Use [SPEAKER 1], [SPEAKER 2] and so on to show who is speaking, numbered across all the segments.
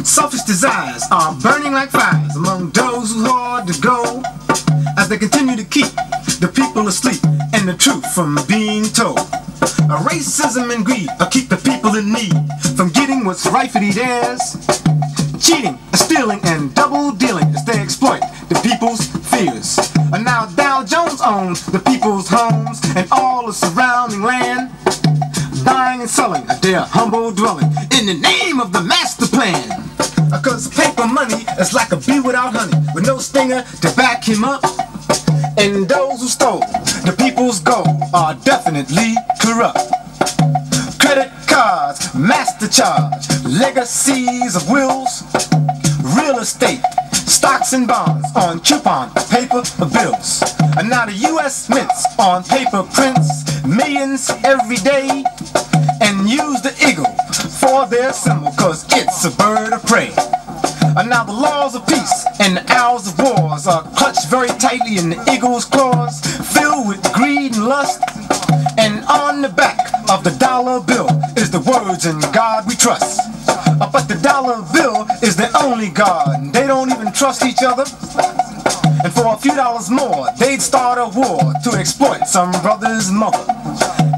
[SPEAKER 1] Selfish desires are burning like fires among those who hard to go, as they continue to keep the people asleep and the truth from being told. Racism and greed keep the people in need from getting what's rightfully theirs. Cheating, stealing, and double dealing as they exploit the people's fears. And now Dow Jones owns the people's homes and all the surrounding land, buying and selling their humble dwelling in the name of the master plan. Cause paper money is like a bee without honey, with no stinger to back him up. And those who stole the people's gold are definitely corrupt. Credit cards, master charge, legacies of wills, real estate, stocks and bonds on coupon paper bills. And now the US mints on paper prints millions every day, and use the eagle for their symbol, cause it's a bird of prey. And now the laws of peace and the hours of wars are clutched very tightly in the eagle's claws, filled with greed and lust. And on the back of the dollar bill is the words, "In God we trust." But the dollar bill is the only God, and they don't even trust each other. And for a few dollars more, they'd start a war to exploit some brother's mother.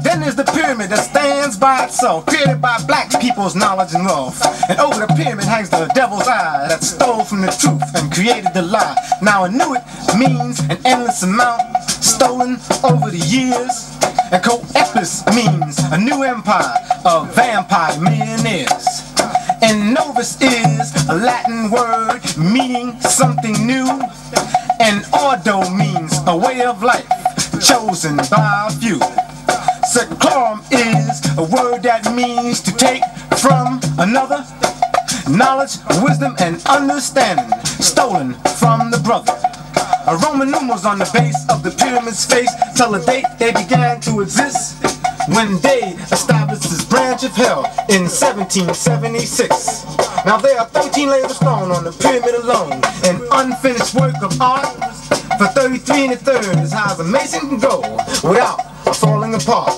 [SPEAKER 1] Then there's the pyramid that stands by itself, created by black people's knowledge and wealth. And over the pyramid hangs the devil's eye that stole from the truth and created the lie. Now I knew it means an endless amount stolen over the years. And Coepus means a new empire of vampire millionaires. And novus is a Latin word meaning something new. And ordo means a way of life chosen by a few. Seclorum is a word that means to take from another. Knowledge, wisdom, and understanding stolen from the brother. Roman numerals on the base of the pyramid's face tell the date they began to exist, when they established this branch of hell in 1776. Now there are 13 layers of stone on the pyramid alone, an unfinished work of art. For 33 1/3 is how the mason can go without falling apart.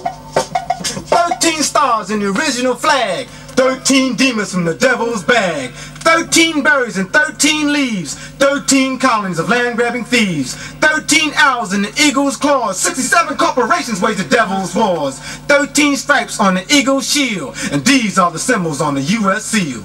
[SPEAKER 1] 13 stars in the original flag, 13 demons from the devil's bag, 13 berries and 13 leaves, 13 colonies of land-grabbing thieves, 13 owls in the eagle's claws, 67 corporations wage the devil's wars, 13 stripes on the eagle's shield, and these are the symbols on the US seal.